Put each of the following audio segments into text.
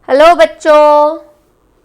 Hello बच्चों,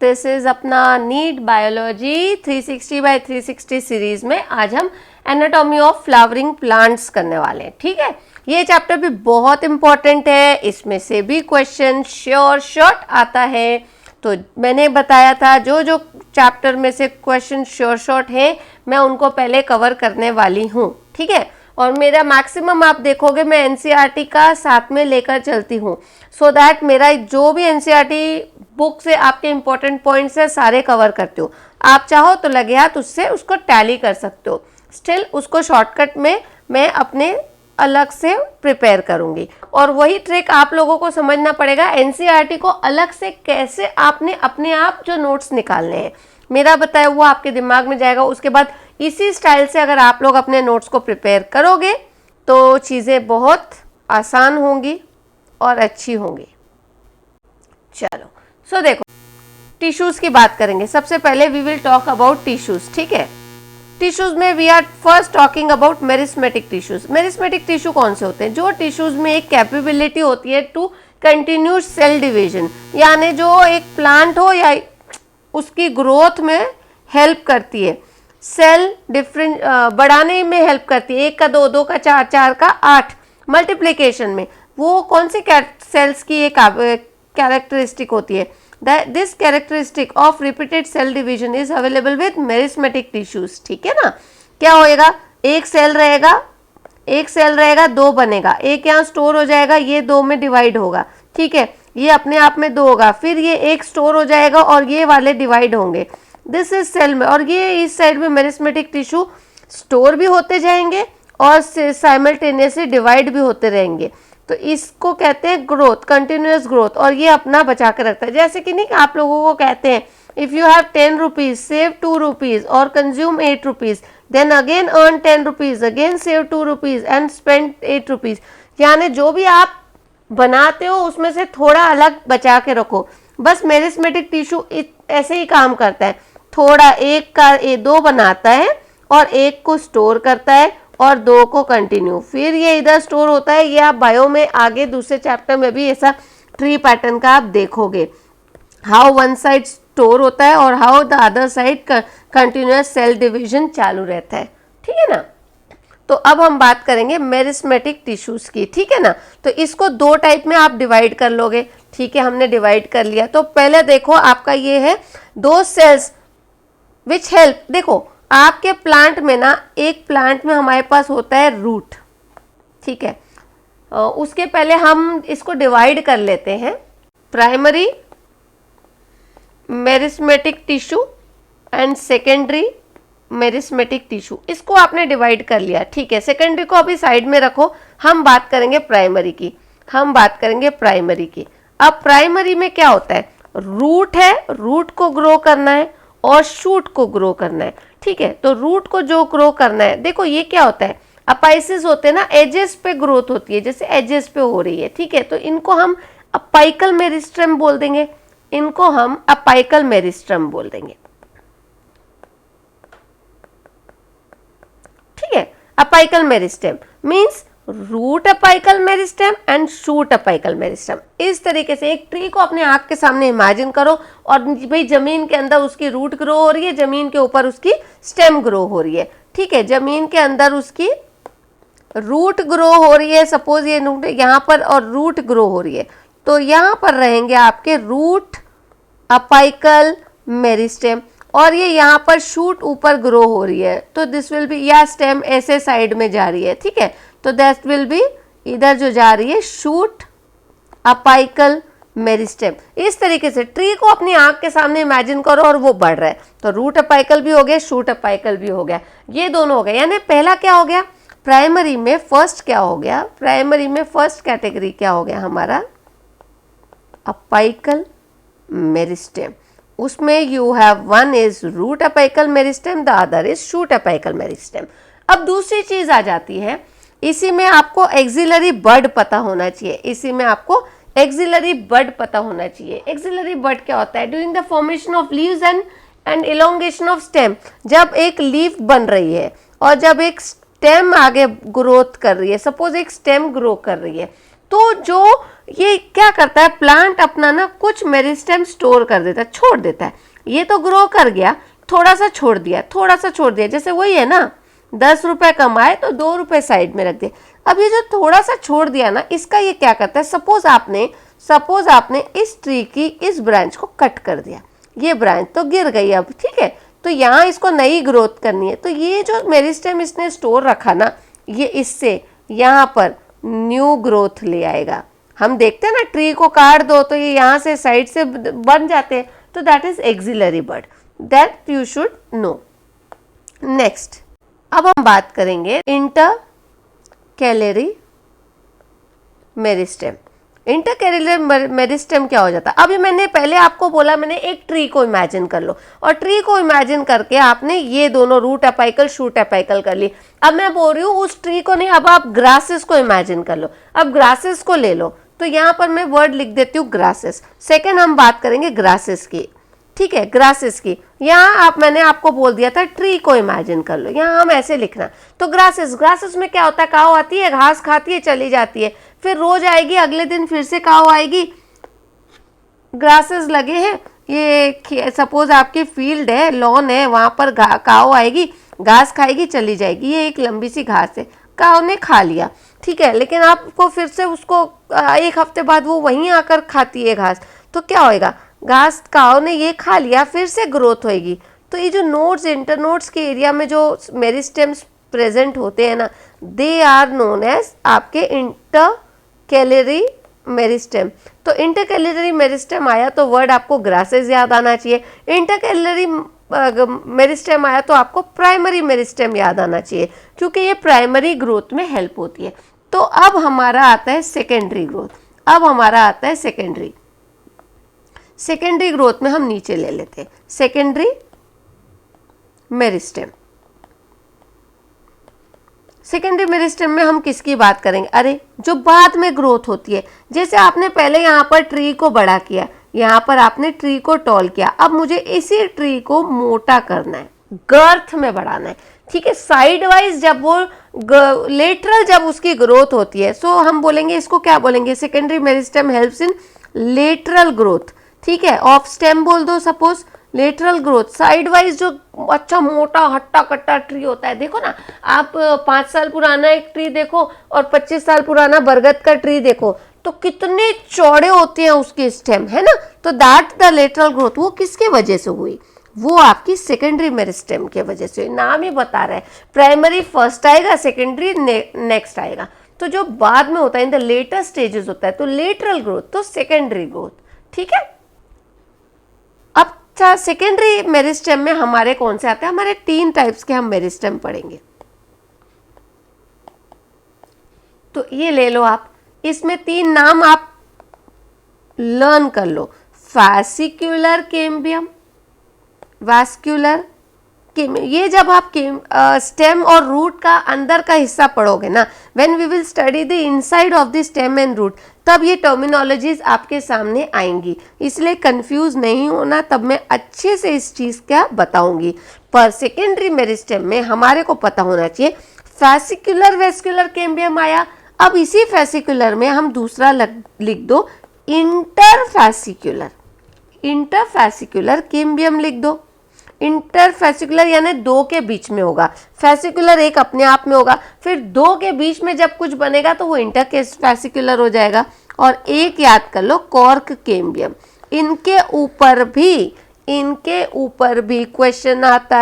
this is अपना NEET biology 360 bye 360 series में आज हम एनाटॉमी ऑफ फ्लावरिंग प्लांट्स करने वाले हैं। ठीक है, ये चैप्टर भी बहुत इंपॉर्टेंट है, इसमें से भी क्वेश्चन श्योर शॉर्ट आता है। तो मैंने बताया था जो जो चैप्टर में से क्वेश्चन श्योर शॉर्ट है मैं उनको पहले कवर करने वाली हूँ। ठीक है, और मेरा मैक्सिमम आप देखोगे मैं एनसीईआरटी का साथ में लेकर चलती हूँ, सो दैट मेरा जो भी एनसीईआरटी बुक से आपके इंपॉर्टेंट पॉइंट्स है सारे कवर करती हूँ। आप चाहो तो लगे हाथ उससे उसको टैली कर सकते हो, स्टिल उसको शॉर्टकट में मैं अपने अलग से प्रिपेयर करूँगी। और वही ट्रिक आप लोगों को समझना पड़ेगा, एनसीईआरटी को अलग से कैसे आपने अपने आप जो नोट्स निकालने हैं, मेरा बताया हुआ आपके दिमाग में जाएगा। उसके बाद इसी स्टाइल से अगर आप लोग अपने नोट्स को प्रिपेयर करोगे तो चीज़ें बहुत आसान होंगी और अच्छी होंगी। चलो सो देखो, टिश्यूज़ की बात करेंगे। सबसे पहले we will talk about tissues. ठीक है, टिश्यूज़ में we are first talking about meristematic tissues. Meristematic tissue कौन से होते हैं? जो टिश्यूज़ में एक कैपेबिलिटी होती है टू कंटिन्यू सेल डिवीजन, यानी जो एक प्लांट हो या उसकी ग्रोथ में हेल्प करती है, सेल डिफरेंट बढ़ाने में हेल्प करती है, 1 का 2, 2 का 4, 4 का 8 मल्टीप्लिकेशन में। वो कौन सी सेल्स की एक कैरेक्टरिस्टिक होती है? This characteristic of repeated cell division is available with meristematic tissues. ठीक है ना, क्या होएगा? एक सेल रहेगा 2 बनेगा, एक यहाँ स्टोर हो जाएगा, ये 2 में डिवाइड होगा। ठीक है, ये अपने आप में 2 होगा, फिर ये एक स्टोर हो जाएगा और ये वाले डिवाइड होंगे। दिस इज सेल में, और ये इस साइड में मेरिस्मेटिक टिश्यू स्टोर भी होते जाएंगे और साइमल्टेनियसली डिवाइड भी होते रहेंगे। तो इसको कहते हैं ग्रोथ, कंटिन्यूअस ग्रोथ, और ये अपना बचा कर रखता है। जैसे कि नहीं आप लोगों को कहते हैं if you have 10 rupees save 2 rupees और consume 8 rupees, then again earn 10 rupees, again save 2 rupees and spend 8 rupees. यानी जो भी आप बनाते हो उसमें से थोड़ा अलग बचा के रखो। बस मेरिस्मेटिक टिश्यू ऐसे ही काम करता है, थोड़ा एक का 2 बनाता है और एक को स्टोर करता है और 2 को कंटिन्यू, फिर ये इधर स्टोर होता है। ये आप बायो में आगे दूसरे चैप्टर में भी ऐसा ट्री पैटर्न का आप देखोगे, हाउ वन साइड स्टोर होता है और how the other side continuous cell division चालू रहता है। ठीक है ना, तो अब हम बात करेंगे मेरिस्मेटिक टिश्यूज की। ठीक है ना, तो इसको 2 टाइप में आप डिवाइड कर लोगे। ठीक है, हमने डिवाइड कर लिया। तो पहले देखो आपका ये है 2 सेल्स विच हेल्प। देखो आपके प्लांट में ना, एक प्लांट में हमारे पास होता है रूट। ठीक है, उसके पहले हम इसको डिवाइड कर लेते हैं, primary meristematic tissue and secondary meristematic tissue. इसको आपने डिवाइड कर लिया। ठीक है, सेकेंडरी को अभी साइड में रखो, हम बात करेंगे प्राइमरी की। अब प्राइमरी में क्या होता है? रूट है, रूट को ग्रो करना है और शूट को ग्रो करना है। ठीक है, तो रूट को जो ग्रो करना है, देखो ये क्या होता है, अपाइसिस होते हैं ना, एजेस पे ग्रोथ होती है, जैसे एजेस पे हो रही है। ठीक है, तो इनको हम अपाइकल मेरिस्टेम बोल देंगे, ठीक है, apical meristem means root apical meristem and shoot apical meristem. इस तरीके से एक ट्री को अपने आंख के सामने इमेजिन करो, और भाई जमीन के अंदर उसकी रूट ग्रो हो रही है, जमीन के ऊपर उसकी स्टेम ग्रो हो रही है। ठीक है, जमीन के अंदर उसकी रूट ग्रो हो रही है, सपोज ये यहाँ पर, और रूट ग्रो हो रही है, तो यहाँ पर रहेंगे आपके रूट अपाइकल मेरिस्टेम, और ये यहाँ पर शूट ऊपर ग्रो हो रही है, तो दिस विल बी, या स्टेम ऐसे साइड में जा रही है। ठीक है, तो दैट विल बी इधर जो जा रही है शूट अपाइकल मेरिस्टेम। इस तरीके से ट्री को अपनी आंख के सामने इमेजिन करो और वो बढ़ रहा है, तो रूट अपाइकल भी हो गया, शूट अपाइकल भी हो गया, ये दोनों हो गए। यानी पहला क्या हो गया, प्राइमरी में फर्स्ट कैटेगरी क्या हो गया हमारा, अपाइकल मेरिस्टेम। उसमें you have one is root apical meristem, the other is shoot apical meristem. अब दूसरी चीज आ जाती है, इसी में आपको एक्सिलरी बड पता होना चाहिए। एक्सिलरी बड क्या होता है? Doing the formation of leaves and elongation of stem. जब एक लीफ बन रही है और जब एक स्टेम आगे ग्रोथ कर रही है, सपोज एक स्टेम ग्रो कर रही है, तो जो ये क्या करता है, प्लांट अपना ना कुछ मेरिस्टेम स्टोर कर देता है, छोड़ देता है। ये तो ग्रो कर गया, थोड़ा सा छोड़ दिया, थोड़ा सा छोड़ दिया, जैसे वही है ना, 10 रुपए कमाए तो 2 रुपए साइड में रख दिए। अब ये जो थोड़ा सा छोड़ दिया ना, इसका ये क्या करता है, सपोज आपने इस ट्री की इस ब्रांच को कट कर दिया, ये ब्रांच तो गिर गई अब, ठीक है, तो यहाँ इसको नई ग्रोथ करनी है, तो ये जो मेरिस्टेम इसने स्टोर रखा ना, ये इससे यहाँ पर न्यू ग्रोथ ले आएगा। हम देखते हैं ना, ट्री को काट दो तो ये यहाँ से साइड से बन जाते हैं, तो that is axillary bud, that you should know. Next, अब हम बात करेंगे इंटरकैलरी मेरिस्टेम। इंटरकैलरी मेरिस्टेम क्या हो जाता है? अभी मैंने पहले आपको बोला, मैंने एक ट्री को इमेजिन कर लो, और ट्री को इमेजिन करके आपने ये दोनों रूट अपाइकल शूट अपाइकल कर ली। अब मैं बोल रही हूँ उस ट्री को नहीं, अब आप ग्रासेस को इमेजिन कर लो। अब ग्रासेस को ले लो, तो यहाँ पर मैं वर्ड लिख देती हूँ ग्रासेस। सेकेंड हम बात करेंगे ग्रासेस की, ठीक है, ग्रासेस की। यहाँ मैंने आपको बोल दिया था ट्री को इमेजिन कर लो, यहाँ हम ऐसे लिखना। तो ग्रासेस में क्या होता है, काऊ आती है, घास खाती है, चली जाती है, फिर रोज आएगी, अगले दिन फिर से काऊ आएगी। ग्रासेस लगे हैं, ये सपोज आपकी फील्ड है, लॉन है, वहां पर काऊ आएगी, घास खाएगी, चली जाएगी। ये एक लंबी सी घास है, काऊ ने खा लिया, ठीक है, लेकिन आपको फिर से उसको एक हफ्ते बाद वो वहीं आकर खाती है घास, तो क्या होएगा, घास काऊ ने ये खा लिया, फिर से ग्रोथ होएगी। तो ये जो नोड्स, इंटरनोड्स के एरिया में जो मेरिस्टेम्स प्रेजेंट होते हैं ना, दे आर नोन एज आपके इंटरकैलरी मेरिस्टेम। तो इंटरकैलरी मेरिस्टेम आया तो वर्ड आपको ग्रासेस याद आना चाहिए। इंटरकैलरी मेरिस्टेम आया तो आपको प्राइमरी मेरिस्टेम याद आना चाहिए, क्योंकि ये प्राइमरी ग्रोथ में हेल्प होती है। तो अब हमारा आता है सेकेंडरी ग्रोथ। अब हमारा आता है सेकेंडरी ग्रोथ में हम नीचे ले लेते हैं सेकेंडरी मेरिस्टेम। सेकेंडरी मेरिस्टेम में हम किसकी बात करेंगे, अरे जो बाद में ग्रोथ होती है। जैसे आपने पहले यहाँ पर ट्री को बड़ा किया, यहाँ पर आपने ट्री को टॉल किया, अब मुझे इसी ट्री को मोटा करना है, गर्थ में बढ़ाना है, ठीक है। साइड वाइज जब वो लेटरल जब उसकी ग्रोथ होती है, सो हम बोलेंगे इसको क्या बोलेंगे, secondary meristem helps in lateral growth, ठीक है। ऑफ स्टेम बोल दो suppose, lateral growth, side wise जो अच्छा मोटा हट्टा कट्टा ट्री होता है। देखो ना आप 5 साल पुराना एक ट्री देखो और 25 साल पुराना बरगद का ट्री देखो, तो कितने चौड़े होते हैं उसके स्टेम, है ना। तो दैट द लेटरल ग्रोथ, वो किसके वजह से हुई, वो आपकी सेकेंडरी मेरिस्टेम के वजह से। नाम ही बता रहा है, प्राइमरी फर्स्ट आएगा, सेकेंडरी नेक्स्ट आएगा। तो जो बाद में होता है, इन द लेटर स्टेजेस होता है, तो लेटरल ग्रोथ तो सेकेंडरी ग्रोथ, ठीक है। अच्छा, सेकेंडरी मेरिस्टेम में हमारे कौन से आते हैं, हमारे 3 टाइप्स के हम मेरिस्टेम पढ़ेंगे। तो ये ले लो आप, इसमें 3 नाम आप लर्न कर लो, फैसिक्युलर कैम्बियम, वैस्कुलर कैम्बियम। ये जब आप स्टेम और रूट का अंदर का हिस्सा पढ़ोगे ना, when we will study the inside of the stem and root, तब ये टर्मिनोलॉजीज आपके सामने आएंगी, इसलिए कंफ्यूज नहीं होना, तब मैं अच्छे से इस चीज का बताऊंगी। पर सेकेंडरी मेरिस्टेम में हमारे को पता होना चाहिए, फैसिकुलर वेस्कुलर कैम्बियम आया, अब इसी फैसिकुलर में हम दूसरा लिख दो इंटरफैसिकुलर कैम्बियम लिख दो। इंटरफैसिकुलर यानी 2 के बीच में होगा, फैसिकुलर एक अपने आप में होगा, फिर 2 के बीच में जब कुछ बनेगा तो वो इंटरफैसिकुलर हो जाएगा। और एक याद कर लो, कॉर्क कैम्बियम। इनके ऊपर भी क्वेश्चन आता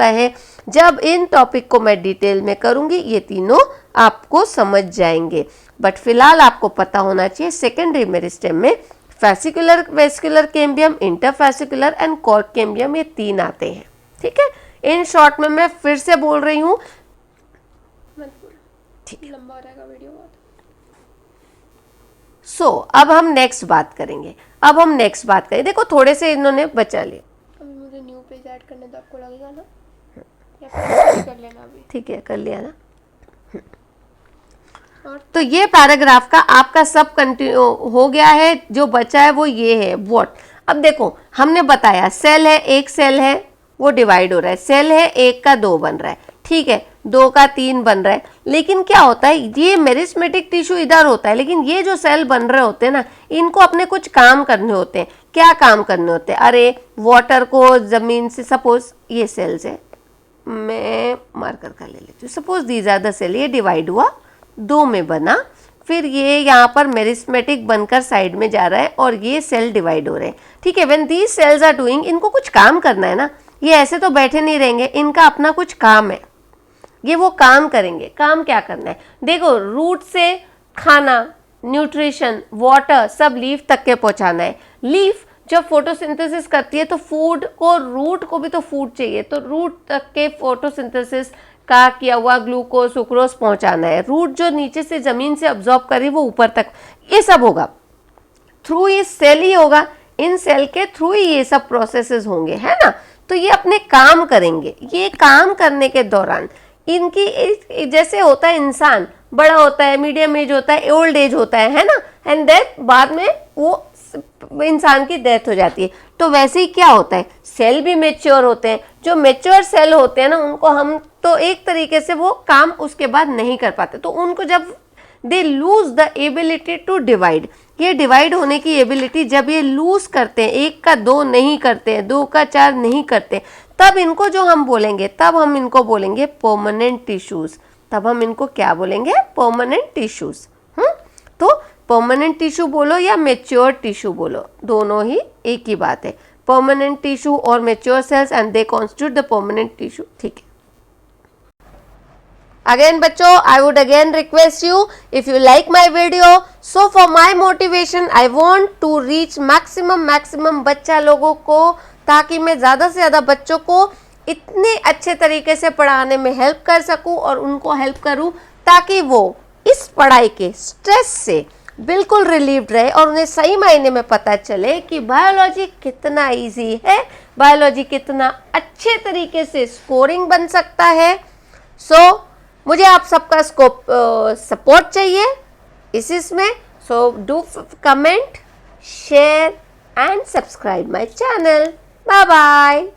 है। जब इन टॉपिक को मैं डिटेल में करूंगी, ये तीनों आपको समझ जाएंगे। बट फिलहाल आपको पता होना चाहिए, सेकेंडरी मेरिस्टेम में fascicular vascular cambium, इंटरफैसिकुलर and cork cambium, ये 3 आते हैं, ठीक है। इन शॉर्ट में मैं फिर से बोल रही हूँ, लंबा हो जाएगा वीडियो बहुत। अब हम नेक्स्ट बात करेंगे। देखो थोड़े से इन्होंने बचा लिए, अभी मुझे न्यू पेज ऐड करने तो आपको लगेगा ना, या फिर कर लेना अभी, ठीक है, कर लिया ना। तो ये पैराग्राफ का आपका सब कंटिन्यू हो गया है, जो बचा है वो ये है व्हाट। अब देखो हमने बताया सेल है, एक सेल है वो डिवाइड हो रहा है, सेल है 1 का 2 बन रहा है, ठीक है। 2 का 3 बन रहा है, लेकिन क्या होता है ये मेरिस्मेटिक टिश्यू इधर होता है, लेकिन ये जो सेल बन रहे होते हैं ना, इनको अपने कुछ काम करने होते हैं। क्या काम करने होते हैं? अरे वाटर को जमीन से, सपोज ये सेल्स है, मैं मार्कर का ले लेती हूँ, suppose these are the cell, ये डिवाइड हुआ 2 में बना, फिर ये यहाँ पर मेरिस्मेटिक बनकर साइड में जा रहा है और ये सेल डिवाइड हो रहे हैं। ठीक है, when these cells are doing, इनको कुछ काम करना है ना, ये ऐसे तो बैठे नहीं रहेंगे, इनका अपना कुछ काम है, ये वो काम करेंगे। काम क्या करना है? देखो, रूट से खाना, न्यूट्रिशन, वाटर सब लीफ तक के पहुंचाना है। लीफ जब फोटोसिंथेसिस करती है तो फूड को, रूट को भी तो फूड चाहिए, तो रूट तक के फोटोसिंथेसिस का किया हुआ ग्लूकोज, सुक्रोज पहुंचाना है। रूट जो नीचे से जमीन से अब्जॉर्ब करे वो ऊपर तक, ये सब होगा थ्रू इस सेल ही होगा, इन सेल के थ्रू ही ये सब प्रोसेसेस होंगे, है ना। तो ये अपने काम करेंगे। ये काम करने के दौरान इनकी, जैसे होता है इंसान बड़ा होता है, मीडियम एज होता है, ओल्ड एज होता है ना, एंड देन बाद में वो इंसान की डेथ हो जाती है। तो वैसे ही क्या होता है, सेल भी मेच्योर होते हैं। जो मेच्योर सेल होते हैं ना, उनको हम तो एक तरीके से वो काम उसके बाद नहीं कर पाते, तो उनको जब they lose the ability to divide, ये डिवाइड होने की एबिलिटी जब ये लूज करते हैं, 1 का 2 नहीं करते हैं, 2 का 4 नहीं करते, तब इनको जो हम बोलेंगे, तब हम इनको बोलेंगे परमानेंट टिश्यूज। तब हम इनको क्या बोलेंगे? Permanent tissues. तो परमानेंट टिश्यू बोलो या मेच्योर टिश्यू बोलो, दोनों ही एक ही बात है। परमानेंट टिश्यू और mature cells, and they constitute the permanent tissue. ठीक है, अगेन बच्चों, I would again request you, if you like my video, so for my motivation I want to reach maximum बच्चा लोगों को, ताकि मैं ज़्यादा से ज़्यादा बच्चों को इतने अच्छे तरीके से पढ़ाने में हेल्प कर सकूं और उनको हेल्प करूं, ताकि वो इस पढ़ाई के स्ट्रेस से बिल्कुल रिलीव्ड रहे और उन्हें सही मायने में पता चले कि बायोलॉजी कितना इजी है, बायोलॉजी कितना अच्छे तरीके से स्कोरिंग बन सकता है। मुझे आप सबका सपोर्ट चाहिए इसमें, so do comment, share and subscribe my channel. Bye bye.